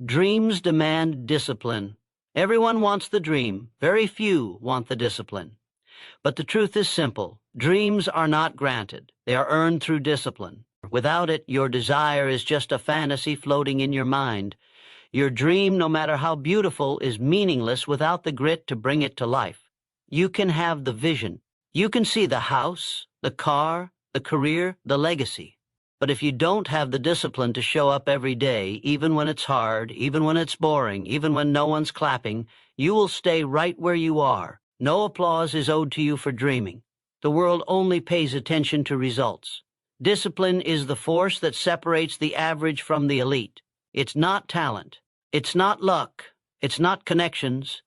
Dreams demand discipline. Everyone wants the dream. Very few want the discipline. But the truth is simple. Dreams are not granted. They are earned through discipline. Without it, your desire is just a fantasy floating in your mind. Your dream, no matter how beautiful, is meaningless without the grit to bring it to life. You can have the vision. You can see the house, the car, the career, the legacy. But if you don't have the discipline to show up every day, even when it's hard, even when it's boring, even when no one's clapping, you will stay right where you are. No applause is owed to you for dreaming. The world only pays attention to results. Discipline is the force that separates the average from the elite. It's not talent. It's not luck. It's not connections.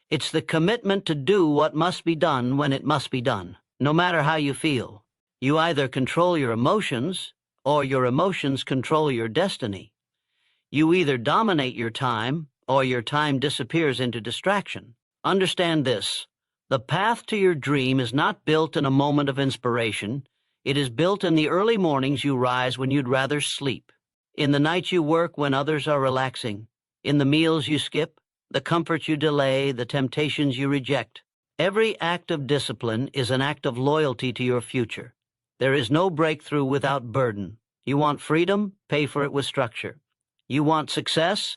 It's the commitment to do what must be done when it must be done, no matter how you feel. You either control your emotions, or your emotions control your destiny. You either dominate your time, or your time disappears into distraction. Understand this. The path to your dream is not built in a moment of inspiration. It is built in the early mornings you rise when you'd rather sleep, in the nights you work when others are relaxing, in the meals you skip, the comforts you delay, the temptations you reject. Every act of discipline is an act of loyalty to your future. There is no breakthrough without burden. You want freedom? Pay for it with structure. You want success?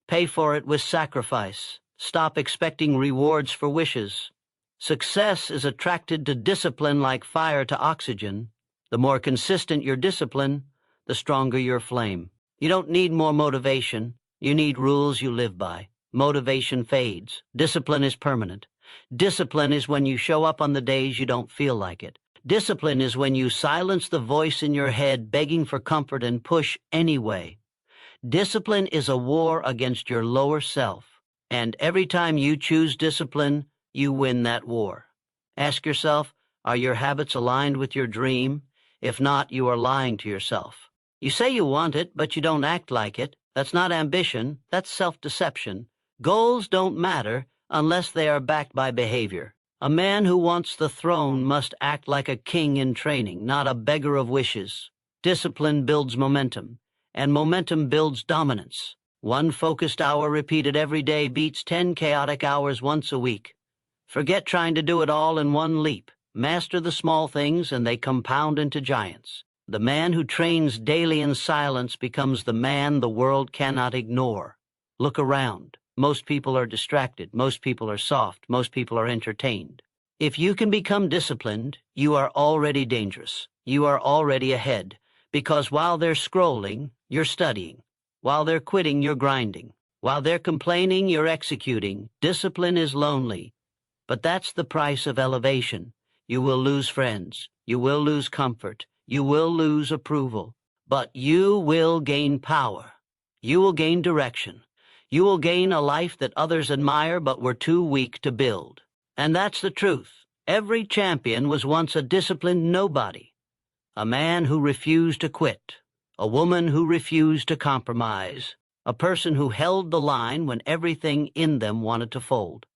Pay for it with sacrifice. Stop expecting rewards for wishes. Success is attracted to discipline like fire to oxygen. The more consistent your discipline, the stronger your flame. You don't need more motivation. You need rules you live by. Motivation fades. Discipline is permanent. Discipline is when you show up on the days you don't feel like it. Discipline is when you silence the voice in your head begging for comfort and push anyway. Discipline is a war against your lower self. And every time you choose discipline, you win that war. Ask yourself, are your habits aligned with your dream? If not, you are lying to yourself. You say you want it, but you don't act like it. That's not ambition. That's self-deception. Goals don't matter unless they are backed by behavior. A man who wants the throne must act like a king in training, not a beggar of wishes. Discipline builds momentum, and momentum builds dominance. 1 focused hour repeated every day beats 10 chaotic hours once a week. Forget trying to do it all in one leap. Master the small things, and they compound into giants. The man who trains daily in silence becomes the man the world cannot ignore. Look around. Most people are distracted. Most people are soft. Most people are entertained. If you can become disciplined, you are already dangerous. You are already ahead, because while they're scrolling, you're studying. While they're quitting, you're grinding. While they're complaining, you're executing. Discipline is lonely, but that's the price of elevation. You will lose friends. You will lose comfort. You will lose approval. But you will gain power. You will gain direction. You will gain a life that others admire but were too weak to build. And that's the truth. Every champion was once a disciplined nobody. A man who refused to quit. A woman who refused to compromise. A person who held the line when everything in them wanted to fold.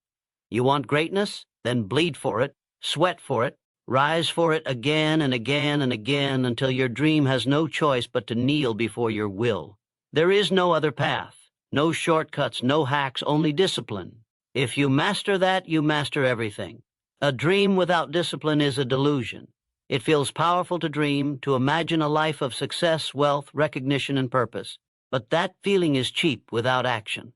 You want greatness? Then bleed for it, sweat for it, rise for it again and again and again until your dream has no choice but to kneel before your will. There is no other path. No shortcuts, no hacks, only discipline. If you master that, you master everything. A dream without discipline is a delusion. It feels powerful to dream, to imagine a life of success, wealth, recognition, and purpose. But that feeling is cheap without action.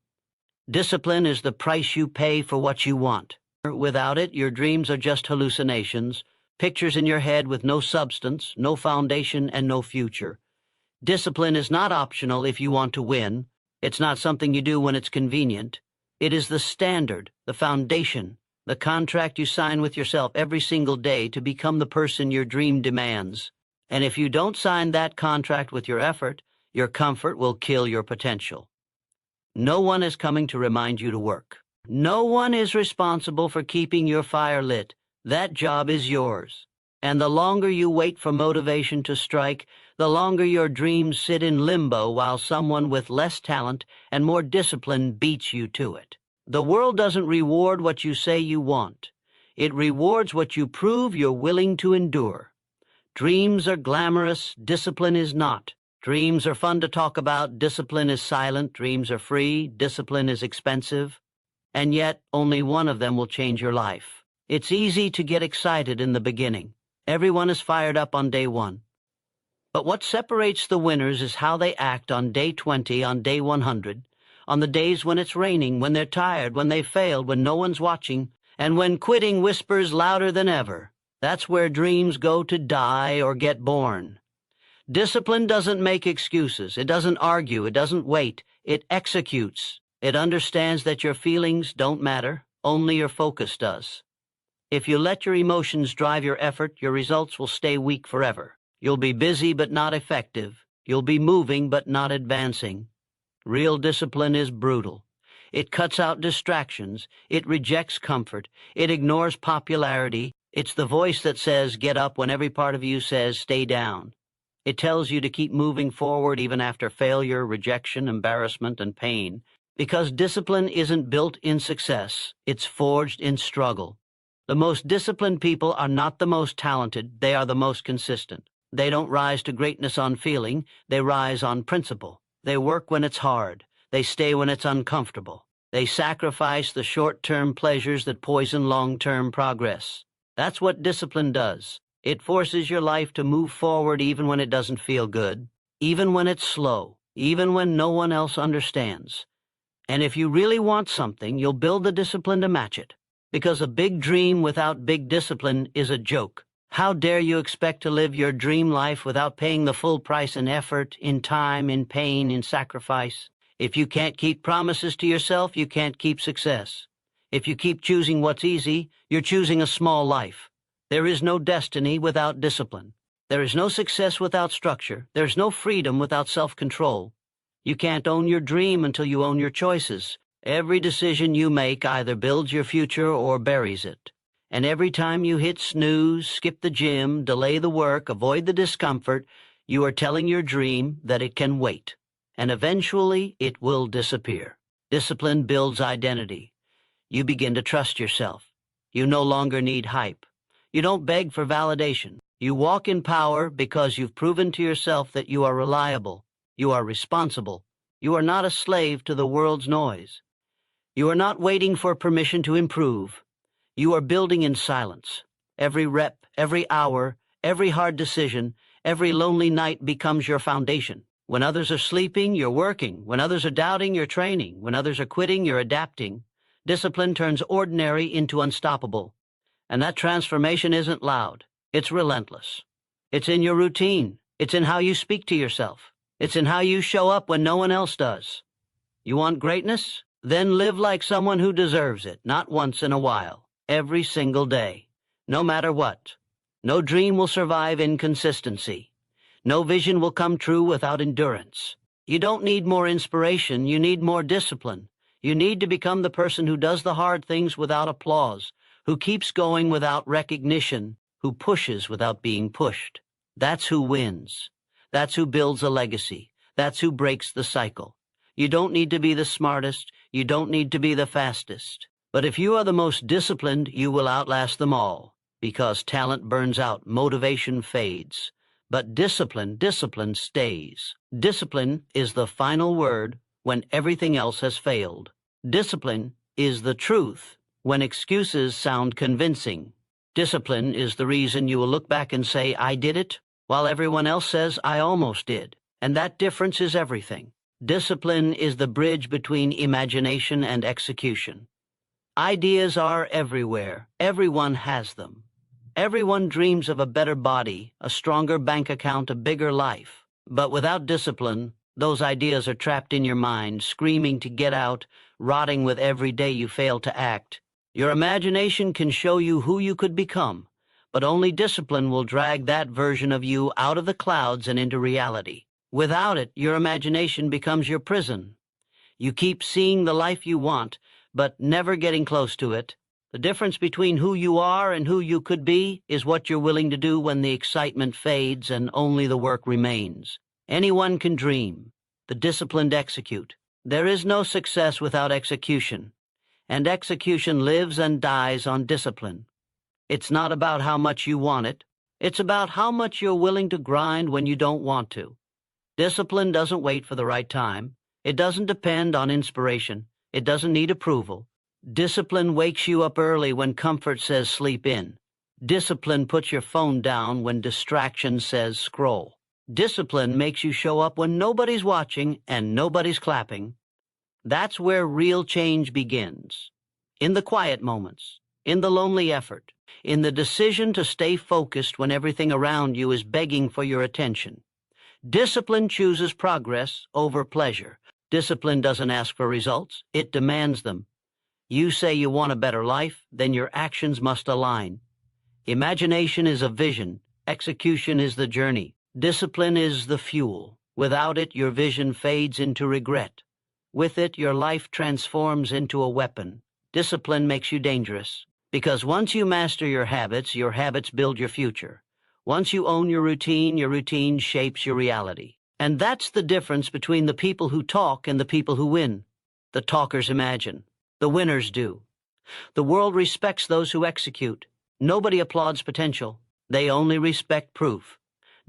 Discipline is the price you pay for what you want. Without it, your dreams are just hallucinations, pictures in your head with no substance, no foundation, and no future. Discipline is not optional if you want to win. It's not something you do when it's convenient. It is the standard, the foundation, the contract you sign with yourself every single day to become the person your dream demands. And if you don't sign that contract with your effort, your comfort will kill your potential. No one is coming to remind you to work. No one is responsible for keeping your fire lit. That job is yours. And the longer you wait for motivation to strike, the longer your dreams sit in limbo while someone with less talent and more discipline beats you to it. The world doesn't reward what you say you want. It rewards what you prove you're willing to endure. Dreams are glamorous, discipline is not. Dreams are fun to talk about. Discipline is silent. Dreams are free. Discipline is expensive. And yet, only one of them will change your life. It's easy to get excited in the beginning. Everyone is fired up on day 1. But what separates the winners is how they act on day 20, on day 100, on the days when it's raining, when they're tired, when they failed, when no one's watching, and when quitting whispers louder than ever. That's where dreams go to die or get born. Discipline doesn't make excuses. It doesn't argue. It doesn't wait. It executes. It understands that your feelings don't matter. Only your focus does. If you let your emotions drive your effort, your results will stay weak forever. You'll be busy but not effective. You'll be moving but not advancing. Real discipline is brutal. It cuts out distractions. It rejects comfort. It ignores popularity. It's the voice that says, get up, when every part of you says, stay down. It tells you to keep moving forward even after failure, rejection, embarrassment, and pain. Because discipline isn't built in success. It's forged in struggle. The most disciplined people are not the most talented. They are the most consistent. They don't rise to greatness on feeling. They rise on principle. They work when it's hard. They stay when it's uncomfortable. They sacrifice the short-term pleasures that poison long-term progress. That's what discipline does. It forces your life to move forward even when it doesn't feel good, even when it's slow, even when no one else understands. And if you really want something, you'll build the discipline to match it. Because a big dream without big discipline is a joke. How dare you expect to live your dream life without paying the full price in effort, in time, in pain, in sacrifice? If you can't keep promises to yourself, you can't keep success. If you keep choosing what's easy, you're choosing a small life. There is no destiny without discipline. There is no success without structure. There's no freedom without self-control. You can't own your dream until you own your choices. Every decision you make either builds your future or buries it. And every time you hit snooze, skip the gym, delay the work, avoid the discomfort, you are telling your dream that it can wait. And eventually it will disappear. Discipline builds identity. You begin to trust yourself. You no longer need hype. You don't beg for validation. You walk in power because you've proven to yourself that you are reliable. You are responsible. You are not a slave to the world's noise. You are not waiting for permission to improve. You are building in silence. Every rep, every hour, every hard decision, every lonely night becomes your foundation. When others are sleeping, you're working. When others are doubting, you're training. When others are quitting, you're adapting. Discipline turns ordinary into unstoppable. And that transformation isn't loud. It's relentless. It's in your routine. It's in how you speak to yourself. It's in how you show up when no one else does. You want greatness? Then live like someone who deserves it, not once in a while, every single day, no matter what. No dream will survive inconsistency. No vision will come true without endurance. You don't need more inspiration. You need more discipline. You need to become the person who does the hard things without applause, who keeps going without recognition, who pushes without being pushed. That's who wins. That's who builds a legacy. That's who breaks the cycle. You don't need to be the smartest. You don't need to be the fastest. But if you are the most disciplined, you will outlast them all, because talent burns out, motivation fades. But discipline stays. Discipline is the final word when everything else has failed. Discipline is the truth when excuses sound convincing. Discipline is the reason you will look back and say, I did it, while everyone else says, I almost did. And that difference is everything. Discipline is the bridge between imagination and execution. Ideas are everywhere. Everyone has them. Everyone dreams of a better body, a stronger bank account, a bigger life. But without discipline, those ideas are trapped in your mind, screaming to get out, rotting with every day you fail to act. Your imagination can show you who you could become, but only discipline will drag that version of you out of the clouds and into reality. Without it, your imagination becomes your prison. You keep seeing the life you want, but never getting close to it. The difference between who you are and who you could be is what you're willing to do when the excitement fades and only the work remains. Anyone can dream. The disciplined execute. There is no success without execution, and execution lives and dies on discipline. It's not about how much you want it. It's about how much you're willing to grind when you don't want to. Discipline doesn't wait for the right time. It doesn't depend on inspiration. It doesn't need approval. Discipline wakes you up early when comfort says sleep in. Discipline puts your phone down when distraction says scroll. Discipline makes you show up when nobody's watching and nobody's clapping. That's where real change begins. In the quiet moments, in the lonely effort, in the decision to stay focused when everything around you is begging for your attention. Discipline chooses progress over pleasure. Discipline doesn't ask for results, it demands them. You say you want a better life, then your actions must align. Imagination is a vision, execution is the journey. Discipline is the fuel. Without it, your vision fades into regret. With it, your life transforms into a weapon. Discipline makes you dangerous, because once you master your habits build your future. Once you own your routine shapes your reality. And that's the difference between the people who talk and the people who win. The talkers imagine. The winners do. The world respects those who execute. Nobody applauds potential. They only respect proof.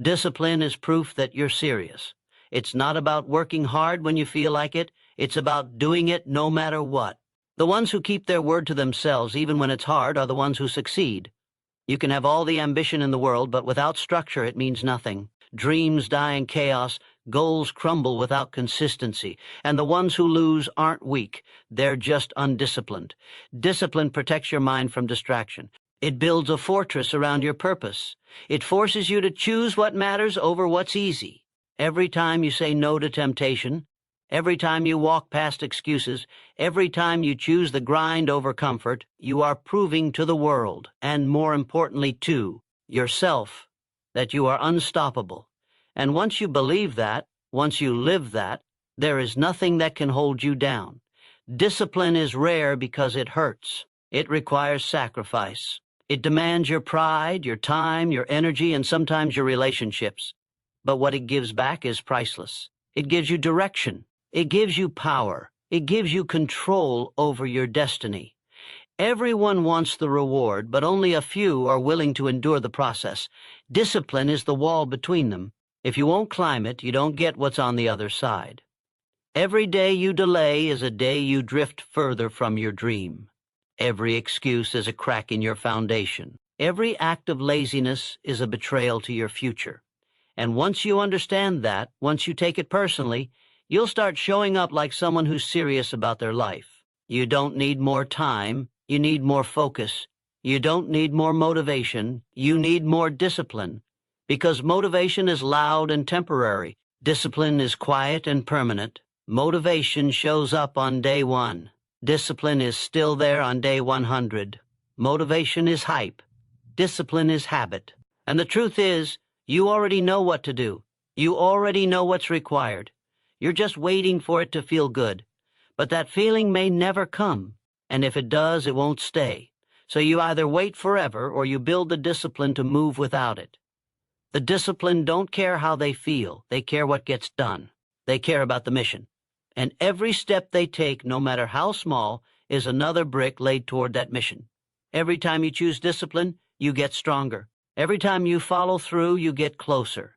Discipline is proof that you're serious. It's not about working hard when you feel like it. It's about doing it no matter what. The ones who keep their word to themselves, even when it's hard, are the ones who succeed. You can have all the ambition in the world, but without structure, it means nothing. Dreams die in chaos, goals crumble without consistency, and the ones who lose aren't weak. They're just undisciplined. Discipline protects your mind from distraction. It builds a fortress around your purpose. It forces you to choose what matters over what's easy. Every time you say no to temptation, every time you walk past excuses, every time you choose the grind over comfort, you are proving to the world, and more importantly to yourself, that you are unstoppable. And once you believe that, once you live that, there is nothing that can hold you down. Discipline is rare because it hurts. It requires sacrifice. It demands your pride, your time, your energy, and sometimes your relationships. But what it gives back is priceless. It gives you direction. It gives you power. It gives you control over your destiny. Everyone wants the reward, but only a few are willing to endure the process. Discipline is the wall between them. If you won't climb it, you don't get what's on the other side. Every day you delay is a day you drift further from your dream. Every excuse is a crack in your foundation. Every act of laziness is a betrayal to your future. And once you understand that, once you take it personally, you'll start showing up like someone who's serious about their life. You don't need more time. You need more focus. You don't need more motivation. You need more discipline. Because motivation is loud and temporary. Discipline is quiet and permanent. Motivation shows up on day 1. Discipline is still there on day 100. Motivation is hype. Discipline is habit. And the truth is, you already know what to do. You already know what's required. You're just waiting for it to feel good. But that feeling may never come. And if it does, it won't stay. So you either wait forever or you build the discipline to move without it. The discipline don't care how they feel. They care what gets done. They care about the mission. And every step they take, no matter how small, is another brick laid toward that mission. Every time you choose discipline, you get stronger. Every time you follow through, you get closer.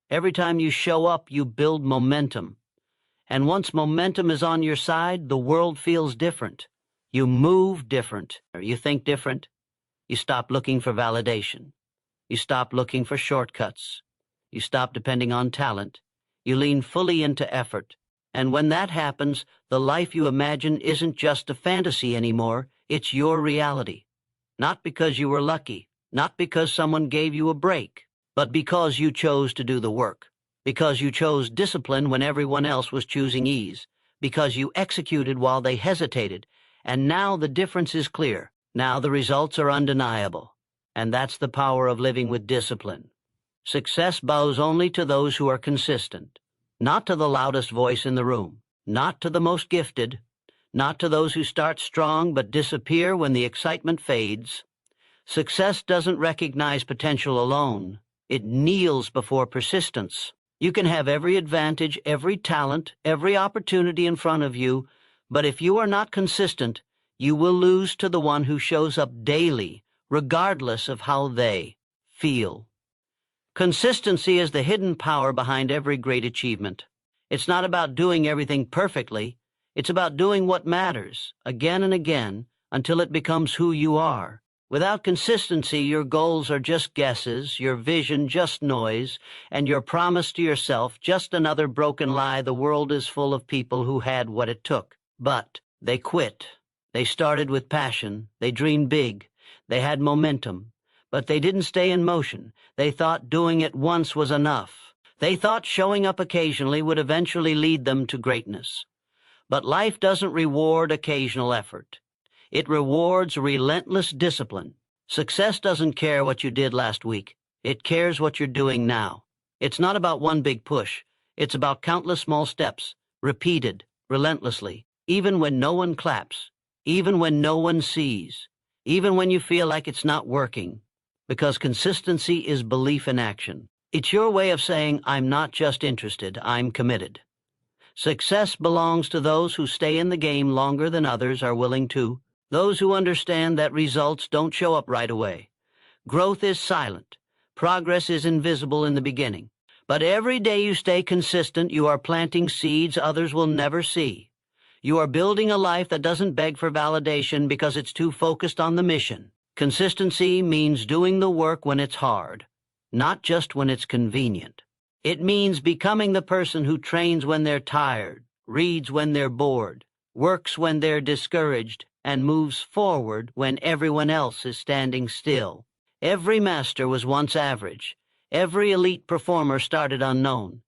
Every time you show up, you build momentum. And once momentum is on your side, the world feels different. You move different. You think different. You stop looking for validation. You stop looking for shortcuts. You stop depending on talent. You lean fully into effort. And when that happens, the life you imagine isn't just a fantasy anymore. It's your reality. Not because you were lucky, not because someone gave you a break, but because you chose to do the work. Because you chose discipline when everyone else was choosing ease. Because you executed while they hesitated. And now the difference is clear. Now the results are undeniable. And that's the power of living with discipline. Success bows only to those who are consistent. Not to the loudest voice in the room. Not to the most gifted. Not to those who start strong but disappear when the excitement fades. Success doesn't recognize potential alone. It kneels before persistence. You can have every advantage, every talent, every opportunity in front of you, but if you are not consistent, you will lose to the one who shows up daily, regardless of how they feel. Consistency is the hidden power behind every great achievement. It's not about doing everything perfectly. It's about doing what matters, again and again, until it becomes who you are. Without consistency, your goals are just guesses, your vision just noise, and your promise to yourself just another broken lie. The world is full of people who had what it took, but they quit. They started with passion. They dreamed big. They had momentum. But they didn't stay in motion. They thought doing it once was enough. They thought showing up occasionally would eventually lead them to greatness. But life doesn't reward occasional effort. It rewards relentless discipline. Success doesn't care what you did last week. It cares what you're doing now. It's not about one big push. It's about countless small steps, repeated, relentlessly, even when no one claps, even when no one sees, even when you feel like it's not working. Because consistency is belief in action. It's your way of saying, I'm not just interested, I'm committed. Success belongs to those who stay in the game longer than others are willing to. Those who understand that results don't show up right away. Growth is silent. Progress is invisible in the beginning. But every day you stay consistent, you are planting seeds others will never see. You are building a life that doesn't beg for validation because it's too focused on the mission. Consistency means doing the work when it's hard, not just when it's convenient. It means becoming the person who trains when they're tired, reads when they're bored, works when they're discouraged, and moves forward when everyone else is standing still. Every master was once average. Every elite performer started unknown.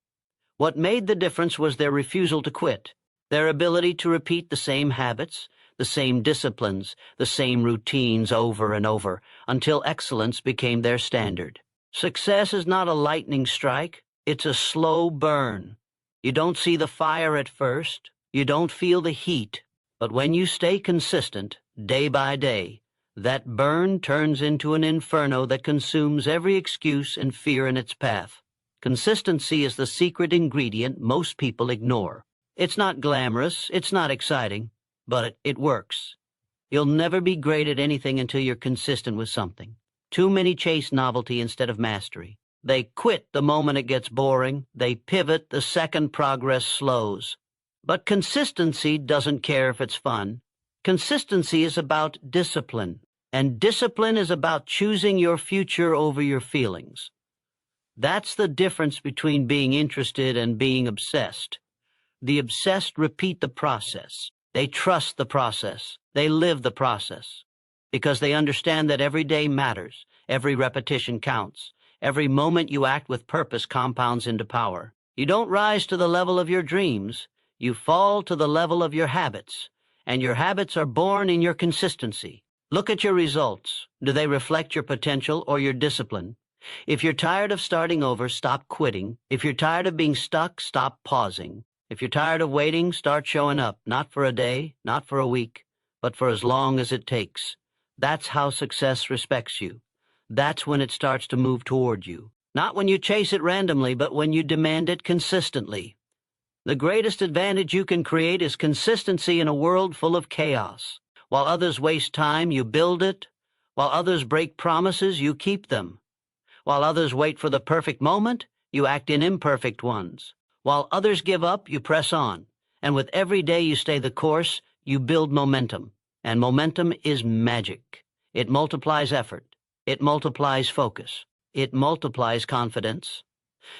What made the difference was their refusal to quit, their ability to repeat the same habits, the same disciplines, the same routines over and over, until excellence became their standard. Success is not a lightning strike, it's a slow burn. You don't see the fire at first, you don't feel the heat, but when you stay consistent, day by day, that burn turns into an inferno that consumes every excuse and fear in its path. Consistency is the secret ingredient most people ignore. It's not glamorous, it's not exciting, but it works. You'll never be great at anything until you're consistent with something. Too many chase novelty instead of mastery. They quit the moment it gets boring. They pivot the second progress slows. But consistency doesn't care if it's fun. Consistency is about discipline, and discipline is about choosing your future over your feelings. That's the difference between being interested and being obsessed. The obsessed repeat the process. They trust the process. They live the process. Because they understand that every day matters. Every repetition counts. Every moment you act with purpose compounds into power. You don't rise to the level of your dreams. You fall to the level of your habits. And your habits are born in your consistency. Look at your results. Do they reflect your potential or your discipline? If you're tired of starting over, stop quitting. If you're tired of being stuck, stop pausing. If you're tired of waiting, start showing up, not for a day, not for a week, but for as long as it takes. That's how success respects you. That's when it starts to move toward you. Not when you chase it randomly, but when you demand it consistently. The greatest advantage you can create is consistency in a world full of chaos. While others waste time, you build it. While others break promises, you keep them. While others wait for the perfect moment, you act in imperfect ones. While others give up, you press on. And with every day you stay the course, you build momentum. And momentum is magic. It multiplies effort. It multiplies focus. It multiplies confidence.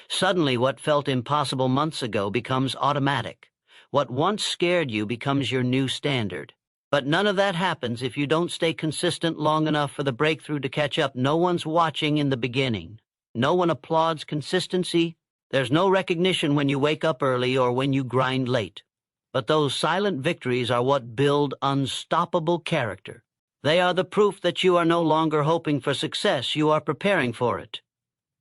Suddenly, what felt impossible months ago becomes automatic. What once scared you becomes your new standard. But none of that happens if you don't stay consistent long enough for the breakthrough to catch up. No one's watching in the beginning. No one applauds consistency. There's no recognition when you wake up early or when you grind late. But those silent victories are what build unstoppable character. They are the proof that you are no longer hoping for success. You are preparing for it.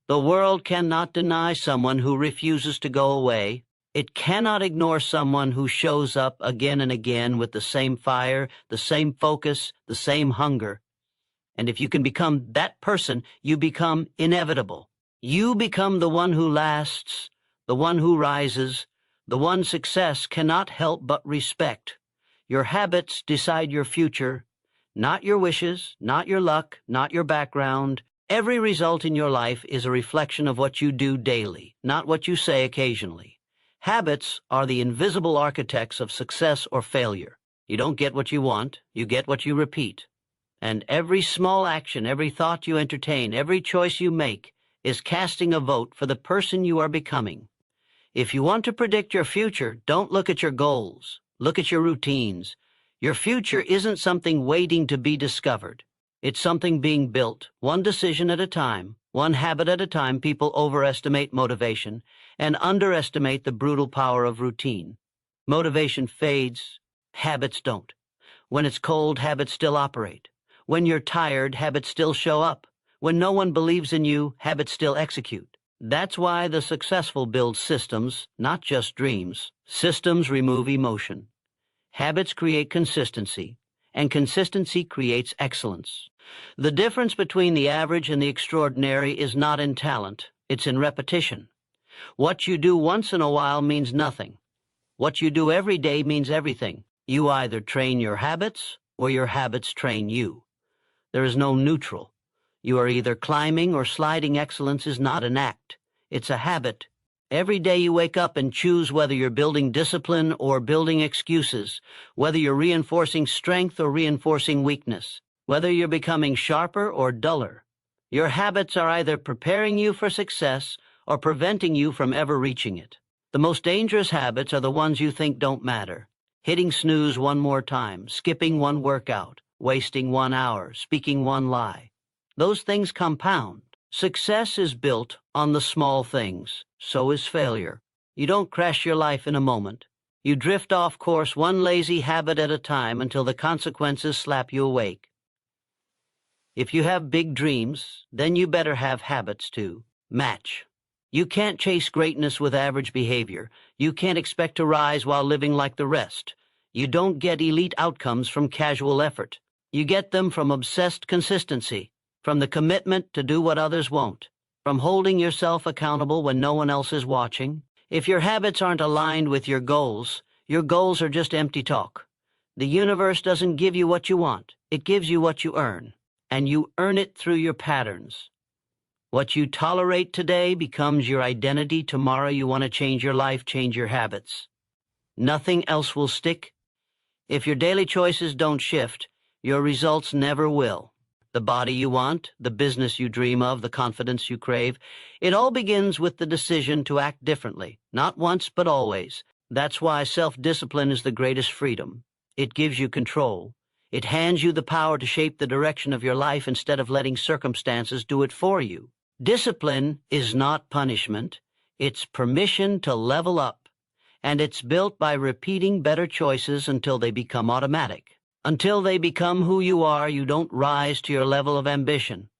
The world cannot deny someone who refuses to go away. It cannot ignore someone who shows up again and again with the same fire, the same focus, the same hunger. And if you can become that person, you become inevitable. You become the one who lasts, the one who rises, the one success cannot help but respect. Your habits decide your future, not your wishes, not your luck, not your background. Every result in your life is a reflection of what you do daily, not what you say occasionally. Habits are the invisible architects of success or failure. You don't get what you want, you get what you repeat. And every small action, every thought you entertain, every choice you make is casting a vote for the person you are becoming. If you want to predict your future, don't look at your goals. Look at your routines. Your future isn't something waiting to be discovered. It's something being built, one decision at a time, one habit at a time. People overestimate motivation and underestimate the brutal power of routine. Motivation fades, habits don't. When it's cold, habits still operate. When you're tired, habits still show up. When no one believes in you, habits still execute. That's why the successful build systems, not just dreams. Systems remove emotion. Habits create consistency, and consistency creates excellence. The difference between the average and the extraordinary is not in talent, it's in repetition. What you do once in a while means nothing. What you do every day means everything. You either train your habits or your habits train you. There is no neutral. You are either climbing or sliding. Excellence is not an act. It's a habit. Every day you wake up and choose whether you're building discipline or building excuses, whether you're reinforcing strength or reinforcing weakness, whether you're becoming sharper or duller. Your habits are either preparing you for success or preventing you from ever reaching it. The most dangerous habits are the ones you think don't matter. Hitting snooze one more time, skipping one workout, wasting 1 hour, speaking one lie. Those things compound. Success is built on the small things. So is failure. You don't crash your life in a moment. You drift off course one lazy habit at a time until the consequences slap you awake. If you have big dreams, then you better have habits to match. You can't chase greatness with average behavior. You can't expect to rise while living like the rest. You don't get elite outcomes from casual effort. You get them from obsessed consistency, from the commitment to do what others won't, from holding yourself accountable when no one else is watching. If your habits aren't aligned with your goals are just empty talk. The universe doesn't give you what you want. It gives you what you earn, and you earn it through your patterns. What you tolerate today becomes your identity. Tomorrow you want to change your life, change your habits. Nothing else will stick. If your daily choices don't shift, your results never will. The body you want, the business you dream of, the confidence you crave, it all begins with the decision to act differently, not once but always. That's why self-discipline is the greatest freedom. It gives you control. It hands you the power to shape the direction of your life instead of letting circumstances do it for you. Discipline is not punishment. It's permission to level up, and it's built by repeating better choices until they become automatic. Until they become who you are, you don't rise to your level of ambition.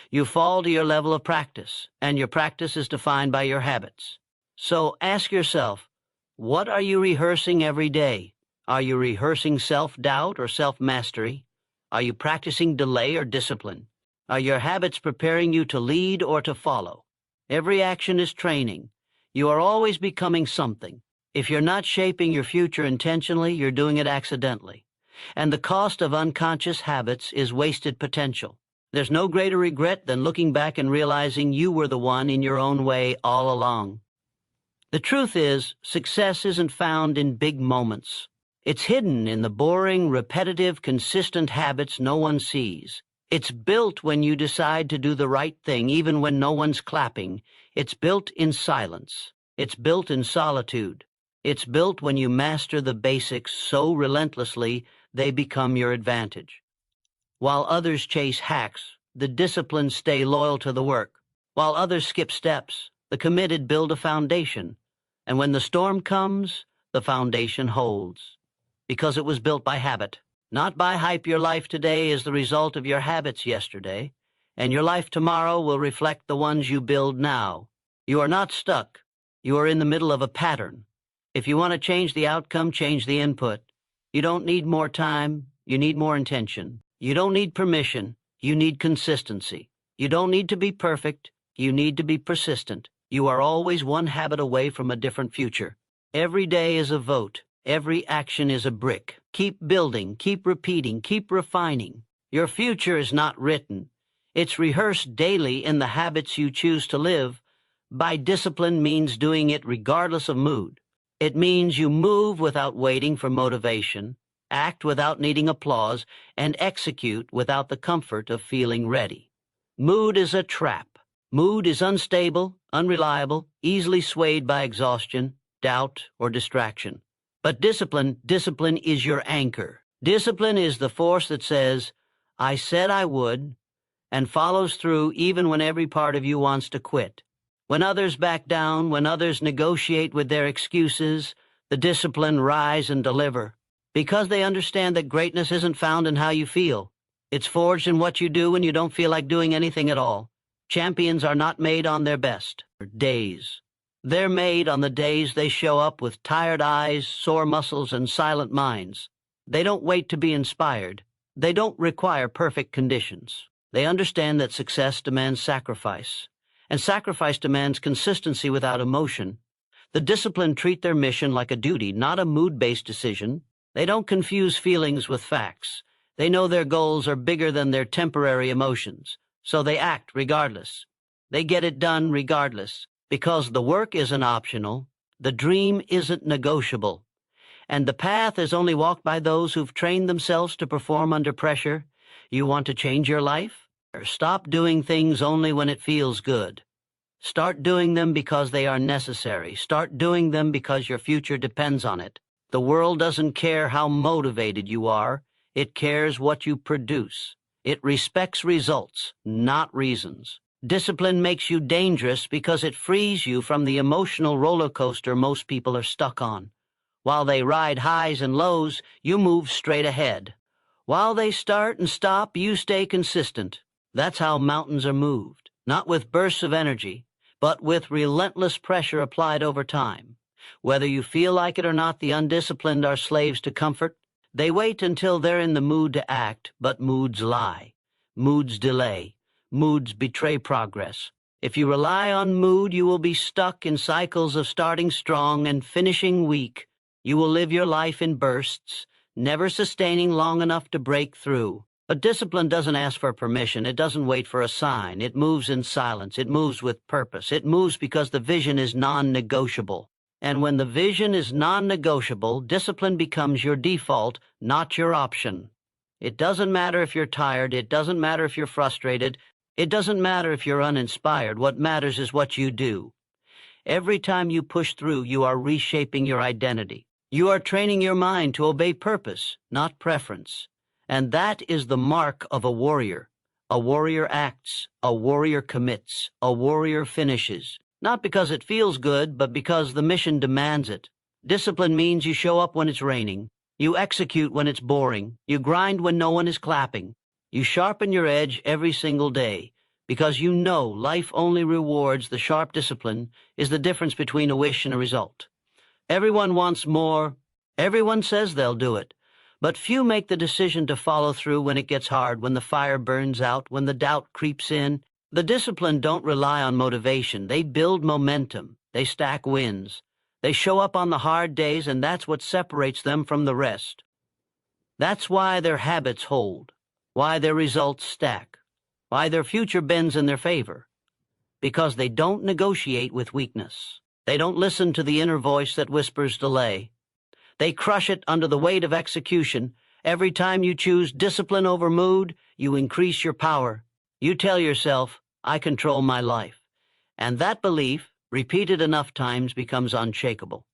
You fall to your level of practice, and your practice is defined by your habits. So ask yourself, what are you rehearsing every day? Are you rehearsing self-doubt or self-mastery? Are you practicing delay or discipline? Are your habits preparing you to lead or to follow? Every action is training. You are always becoming something. If you're not shaping your future intentionally, you're doing it accidentally. And the cost of unconscious habits is wasted potential. There's no greater regret than looking back and realizing you were the one in your own way all along. The truth is, success isn't found in big moments. It's hidden in the boring, repetitive, consistent habits no one sees. It's built when you decide to do the right thing, even when no one's clapping. It's built in silence. It's built in solitude. It's built when you master the basics so relentlessly they become your advantage. While others chase hacks, the disciplined stay loyal to the work. While others skip steps, the committed build a foundation. And when the storm comes, the foundation holds. Because it was built by habit, not by hype. Your life today is the result of your habits yesterday, and your life tomorrow will reflect the ones you build now. You are not stuck. You are in the middle of a pattern. If you want to change the outcome, change the input. You don't need more time. You need more intention. You don't need permission. You need consistency. You don't need to be perfect. You need to be persistent. You are always one habit away from a different future. Every day is a vote. Every action is a brick. Keep building, keep repeating, keep refining. Your future is not written. It's rehearsed daily in the habits you choose to live. By discipline means doing it regardless of mood. It means you move without waiting for motivation, act without needing applause, and execute without the comfort of feeling ready. Mood is a trap. Mood is unstable, unreliable, easily swayed by exhaustion, doubt, or distraction. But discipline is your anchor. Discipline is the force that says, I said I would, and follows through even when every part of you wants to quit. When others back down, when others negotiate with their excuses, the discipline rise and deliver. Because they understand that greatness isn't found in how you feel. It's forged in what you do when you don't feel like doing anything at all. Champions are not made on their best days. They're made on the days they show up with tired eyes, sore muscles, and silent minds. They don't wait to be inspired. They don't require perfect conditions. They understand that success demands sacrifice, and sacrifice demands consistency without emotion. The disciplined treat their mission like a duty, not a mood-based decision. They don't confuse feelings with facts. They know their goals are bigger than their temporary emotions, so they act regardless. They get it done regardless, because the work isn't optional, the dream isn't negotiable, and the path is only walked by those who've trained themselves to perform under pressure. You want to change your life? Stop doing things only when it feels good. Start doing them because they are necessary. Start doing them because your future depends on it. The world doesn't care how motivated you are. It cares what you produce. It respects results, not reasons. Discipline makes you dangerous because it frees you from the emotional roller coaster most people are stuck on. While they ride highs and lows, you move straight ahead. While they start and stop, you stay consistent. That's how mountains are moved, not with bursts of energy, but with relentless pressure applied over time. Whether you feel like it or not, the undisciplined are slaves to comfort. They wait until they're in the mood to act, but moods lie. Moods delay. Moods betray progress. If you rely on mood, you will be stuck in cycles of starting strong and finishing weak. You will live your life in bursts, never sustaining long enough to break through. But discipline doesn't ask for permission. It doesn't wait for a sign. It moves in silence. It moves with purpose. It moves because the vision is non-negotiable. And when the vision is non-negotiable, discipline becomes your default, not your option. It doesn't matter if you're tired. It doesn't matter if you're frustrated. It doesn't matter if you're uninspired. What matters is what you do. Every time you push through, you are reshaping your identity. You are training your mind to obey purpose, not preference. And that is the mark of a warrior. A warrior acts, a warrior commits, a warrior finishes. Not because it feels good, but because the mission demands it. Discipline means you show up when it's raining. You execute when it's boring. You grind when no one is clapping. You sharpen your edge every single day, because you know life only rewards the sharp discipline is the difference between a wish and a result. Everyone wants more. Everyone says they'll do it. But few make the decision to follow through when it gets hard, when the fire burns out, when the doubt creeps in. The disciplined don't rely on motivation. They build momentum. They stack wins. They show up on the hard days, and that's what separates them from the rest. That's why their habits hold, why their results stack, why their future bends in their favor. Because they don't negotiate with weakness. They don't listen to the inner voice that whispers delay. They crush it under the weight of execution. Every time you choose discipline over mood, you increase your power. You tell yourself, I control my life. And that belief, repeated enough times, becomes unshakable.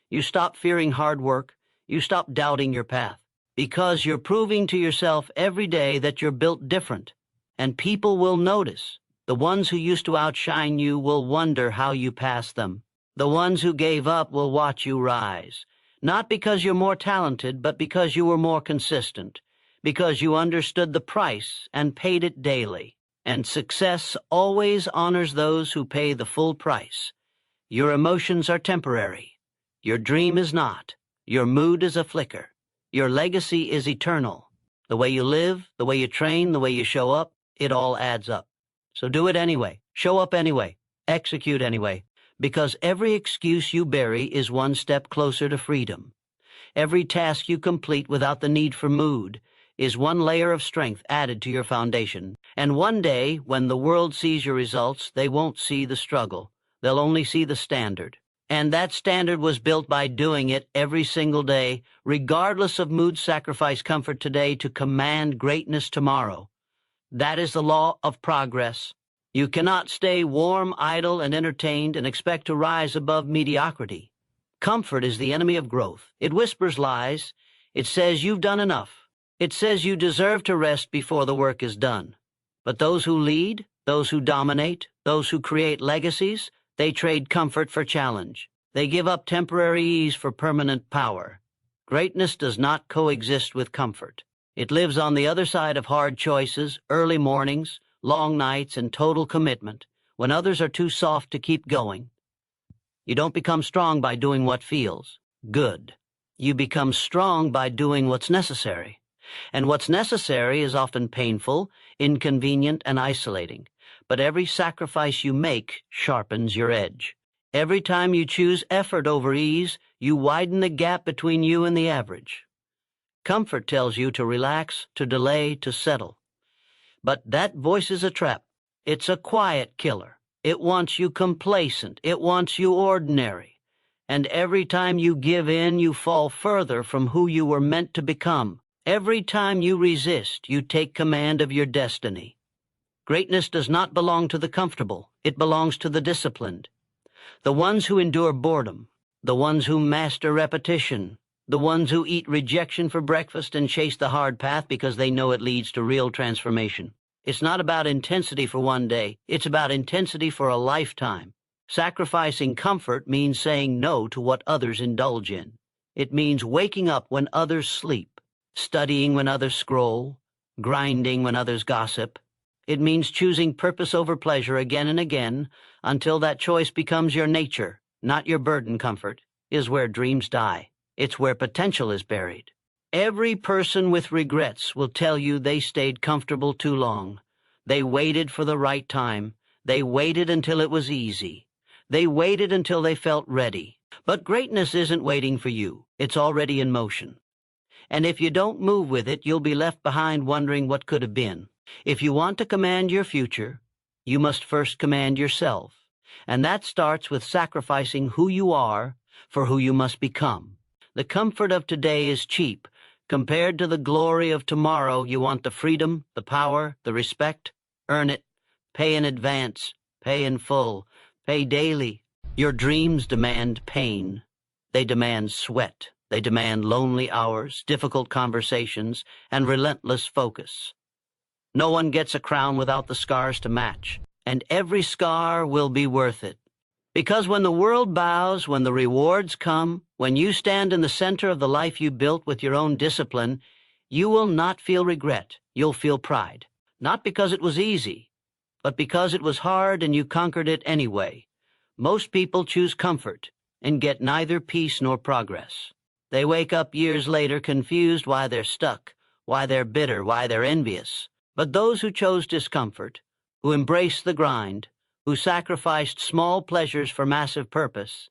You stop fearing hard work. You stop doubting your path. Because you're proving to yourself every day that you're built different. And people will notice. The ones who used to outshine you will wonder how you passed them. The ones who gave up will watch you rise. Not because you're more talented, but because you were more consistent. Because you understood the price and paid it daily. And success always honors those who pay the full price. Your emotions are temporary. Your dream is not. Your mood is a flicker. Your legacy is eternal. The way you live, the way you train, the way you show up, it all adds up. So do it anyway. Show up anyway. Execute anyway. Because every excuse you bury is one step closer to freedom. Every task you complete without the need for mood is one layer of strength added to your foundation. And one day, when the world sees your results, they won't see the struggle. They'll only see the standard. And that standard was built by doing it every single day, regardless of mood, sacrifice comfort today to command greatness tomorrow. That is the law of progress. You cannot stay warm, idle, and entertained and expect to rise above mediocrity. Comfort is the enemy of growth. It whispers lies. It says you've done enough. It says you deserve to rest before the work is done. But those who lead, those who dominate, those who create legacies, they trade comfort for challenge. They give up temporary ease for permanent power. Greatness does not coexist with comfort. It lives on the other side of hard choices, early mornings, long nights, and total commitment, when others are too soft to keep going. You don't become strong by doing what feels good. You become strong by doing what's necessary. And what's necessary is often painful, inconvenient, and isolating. But every sacrifice you make sharpens your edge. Every time you choose effort over ease, you widen the gap between you and the average. Comfort tells you to relax, to delay, to settle. But that voice is a trap. It's a quiet killer. It wants you complacent. It wants you ordinary. And every time you give in, you fall further from who you were meant to become. Every time you resist, you take command of your destiny. Greatness does not belong to the comfortable. It belongs to the disciplined. The ones who endure boredom, the ones who master repetition, the ones who eat rejection for breakfast and chase the hard path because they know it leads to real transformation. It's not about intensity for one day. It's about intensity for a lifetime. Sacrificing comfort means saying no to what others indulge in. It means waking up when others sleep, studying when others scroll, grinding when others gossip. It means choosing purpose over pleasure again and again until that choice becomes your nature, not your burden. Comfort is where dreams die. It's where potential is buried. Every person with regrets will tell you they stayed comfortable too long. They waited for the right time. They waited until it was easy. They waited until they felt ready. But greatness isn't waiting for you. It's already in motion. And if you don't move with it, you'll be left behind wondering what could have been. If you want to command your future, you must first command yourself. And that starts with sacrificing who you are for who you must become. The comfort of today is cheap. Compared to the glory of tomorrow, you want the freedom, the power, the respect. Earn it. Pay in advance. Pay in full. Pay daily. Your dreams demand pain. They demand sweat. They demand lonely hours, difficult conversations, and relentless focus. No one gets a crown without the scars to match, and every scar will be worth it. Because when the world bows, when the rewards come, when you stand in the center of the life you built with your own discipline, you will not feel regret. You'll feel pride. Not because it was easy, but because it was hard and you conquered it anyway. Most people choose comfort and get neither peace nor progress. They wake up years later confused why they're stuck, why they're bitter, why they're envious. But those who chose discomfort, who embraced the grind, who sacrificed small pleasures for massive purpose,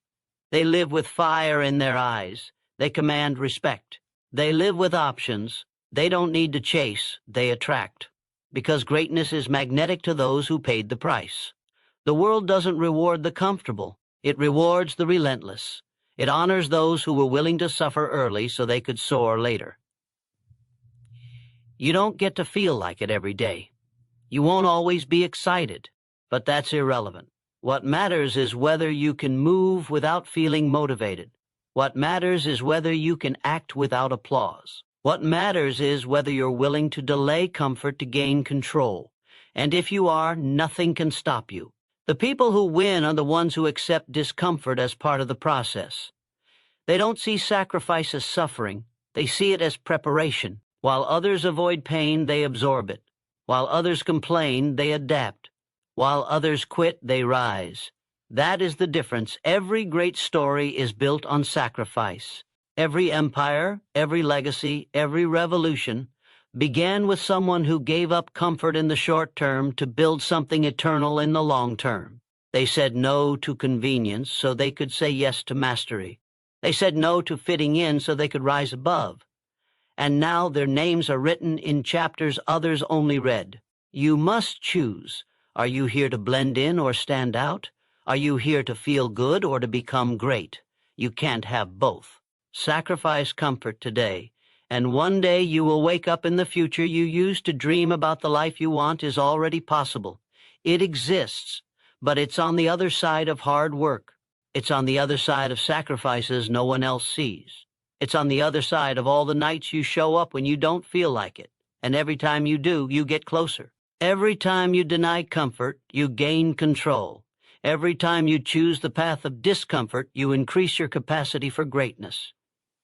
they live with fire in their eyes. They command respect. They live with options. They don't need to chase, they attract. Because greatness is magnetic to those who paid the price. The world doesn't reward the comfortable. It rewards the relentless. It honors those who were willing to suffer early so they could soar later. You don't get to feel like it every day. You won't always be excited, but that's irrelevant. What matters is whether you can move without feeling motivated. What matters is whether you can act without applause. What matters is whether you're willing to delay comfort to gain control. And if you are, nothing can stop you. The people who win are the ones who accept discomfort as part of the process. They don't see sacrifice as suffering. They see it as preparation. While others avoid pain, they absorb it. While others complain, they adapt. While others quit, they rise. That is the difference. Every great story is built on sacrifice. Every empire, every legacy, every revolution began with someone who gave up comfort in the short term to build something eternal in the long term. They said no to convenience so they could say yes to mastery. They said no to fitting in so they could rise above. and now their names are written in chapters others only read. You must choose. Are you here to blend in or stand out? Are you here to feel good or to become great? You can't have both. Sacrifice comfort today, and one day you will wake up in the future you used to dream about the life you want is already possible. It exists, but it's on the other side of hard work. It's on the other side of sacrifices no one else sees. It's on the other side of all the nights you show up when you don't feel like it, and every time you do, you get closer. Every time you deny comfort, you gain control. Every time you choose the path of discomfort, you increase your capacity for greatness.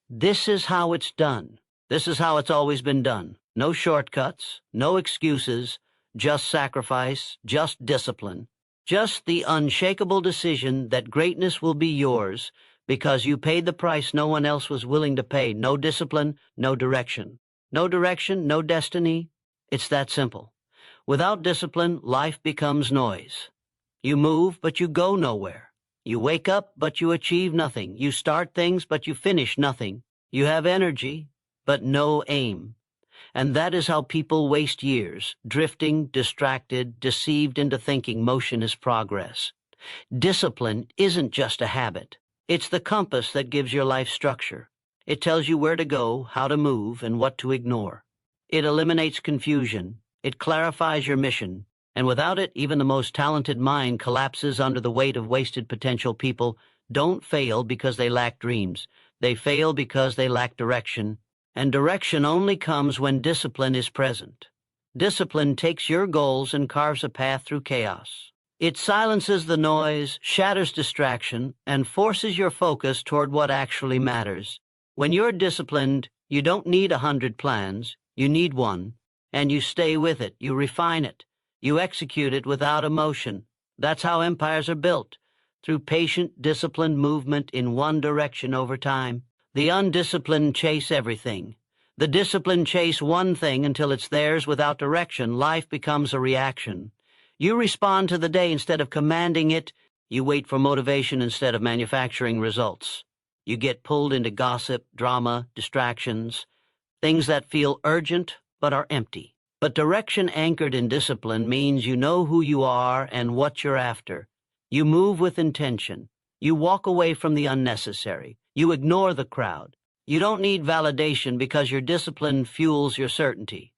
This is how it's done. This is how it's always been done. No shortcuts, no excuses, just sacrifice, just discipline. Just the unshakable decision that greatness will be yours because you paid the price no one else was willing to pay. No discipline, no direction. No direction, no destiny. It's that simple. Without discipline, life becomes noise. You move, but you go nowhere. You wake up, but you achieve nothing. You start things, but you finish nothing. You have energy, but no aim. And that is how people waste years, drifting, distracted, deceived into thinking motion is progress. Discipline isn't just a habit. It's the compass that gives your life structure. It tells you where to go, how to move, and what to ignore. It eliminates confusion. It clarifies your mission. And without it, even the most talented mind collapses under the weight of wasted potential. People don't fail because they lack dreams. They fail because they lack direction. And direction only comes when discipline is present. Discipline takes your goals and carves a path through chaos. It silences the noise, shatters distraction, and forces your focus toward what actually matters. When you're disciplined, you don't need 100 plans. You need one. And you stay with it. You refine it. You execute it without emotion. That's how empires are built, through patient, disciplined movement in one direction over time. The undisciplined chase everything. The disciplined chase one thing until it's theirs without direction. Life becomes a reaction. You respond to the day instead of commanding it. You wait for motivation instead of manufacturing results. You get pulled into gossip, drama, distractions, things that feel urgent but are empty. But direction anchored in discipline means you know who you are and what you're after. You move with intention. You walk away from the unnecessary. You ignore the crowd. You don't need validation because your discipline fuels your certainty.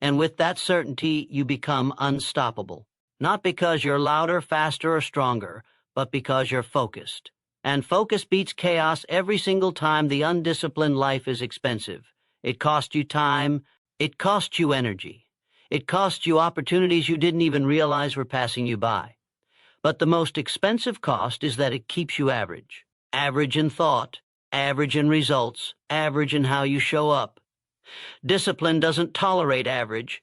And with that certainty, you become unstoppable. Not because you're louder, faster, or stronger, but because you're focused. And focus beats chaos every single time. The undisciplined life is expensive. It costs you time. It costs you energy. It costs you opportunities you didn't even realize were passing you by. But the most expensive cost is that it keeps you average. Average in thought, average in results, average in how you show up. Discipline doesn't tolerate average.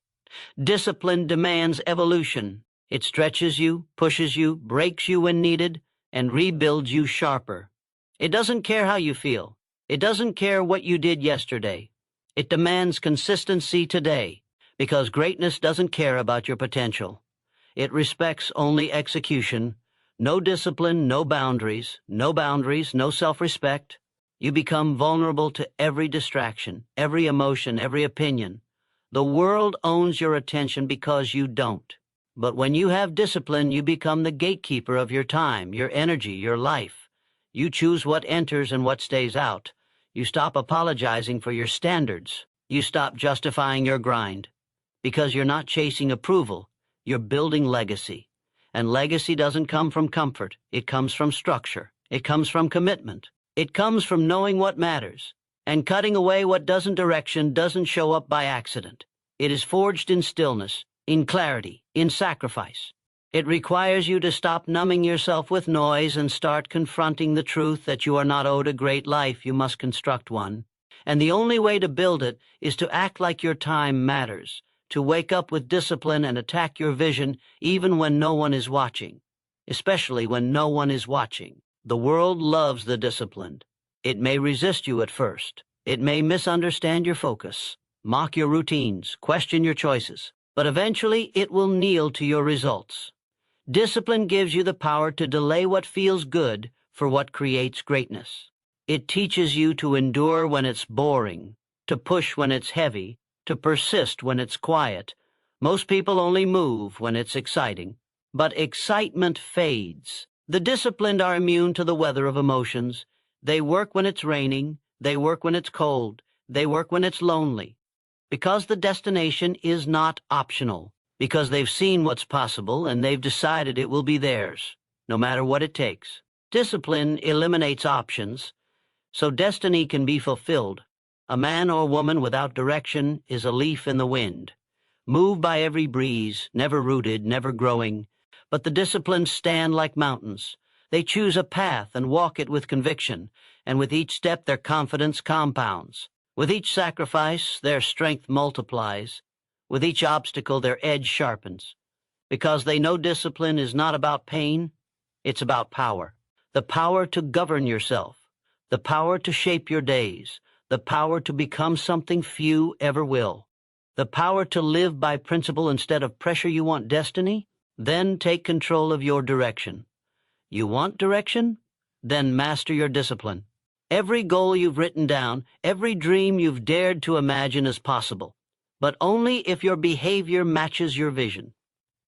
Discipline demands evolution. It stretches you, pushes you, breaks you when needed, and rebuilds you sharper. It doesn't care how you feel. It doesn't care what you did yesterday. It demands consistency today, because greatness doesn't care about your potential. It respects only execution. No discipline, no boundaries, no self-respect. You become vulnerable to every distraction, every emotion, every opinion. The world owns your attention because you don't. But when you have discipline, you become the gatekeeper of your time, your energy, your life. You choose what enters and what stays out. You stop apologizing for your standards. You stop justifying your grind. Because you're not chasing approval, you're building legacy. And legacy doesn't come from comfort. It comes from structure. It comes from commitment. It comes from knowing what matters. And cutting away what direction doesn't show up by accident. It is forged in stillness, in clarity, in sacrifice. It requires you to stop numbing yourself with noise and start confronting the truth that you are not owed a great life. You must construct one. And the only way to build it is to act like your time matters, to wake up with discipline and attack your vision even when no one is watching, especially when no one is watching. The world loves the disciplined. It may resist you at first. It may misunderstand your focus, mock your routines, question your choices, but eventually it will kneel to your results. Discipline gives you the power to delay what feels good for what creates greatness. It teaches you to endure when it's boring, to push when it's heavy, to persist when it's quiet. Most people only move when it's exciting. But excitement fades. The disciplined are immune to the weather of emotions. They work when it's raining. They work when it's cold. They work when it's lonely. Because the destination is not optional. Because they've seen what's possible and they've decided it will be theirs, no matter what it takes. Discipline eliminates options, so destiny can be fulfilled. A man or woman without direction is a leaf in the wind, moved by every breeze, never rooted, never growing. But the disciplined stand like mountains. They choose a path and walk it with conviction, and with each step their confidence compounds. With each sacrifice, their strength multiplies. With each obstacle, their edge sharpens. Because they know discipline is not about pain, it's about power. The power to govern yourself, the power to shape your days, the power to become something few ever will, the power to live by principle instead of pressure. You want destiny? Then take control of your direction. You want direction? Then master your discipline. Every goal you've written down, every dream you've dared to imagine is possible, but only if your behavior matches your vision.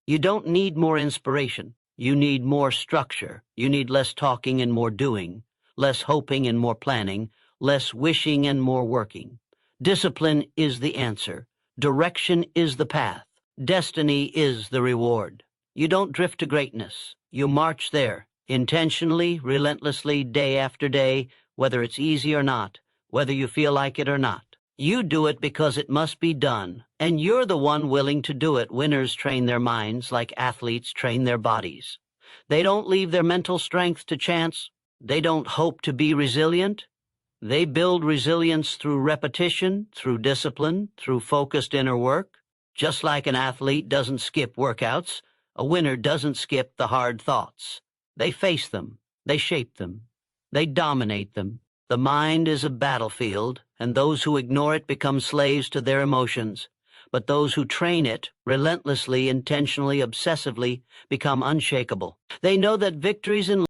You don't need more inspiration. You need more structure. You need less talking and more doing, less hoping and more planning, less wishing and more working. Discipline is the answer. Direction is the path. Destiny is the reward. You don't drift to greatness. You march there, intentionally, relentlessly, day after day, whether it's easy or not, whether you feel like it or not. You do it because it must be done, and you're the one willing to do it. Winners train their minds like athletes train their bodies. They don't leave their mental strength to chance. They don't hope to be resilient. They build resilience through repetition, through discipline, through focused inner work. Just like an athlete doesn't skip workouts, a winner doesn't skip the hard thoughts. They face them. They shape them. They dominate them. The mind is a battlefield, and those who ignore it become slaves to their emotions. But those who train it, relentlessly, intentionally, obsessively, become unshakable. They know that victories in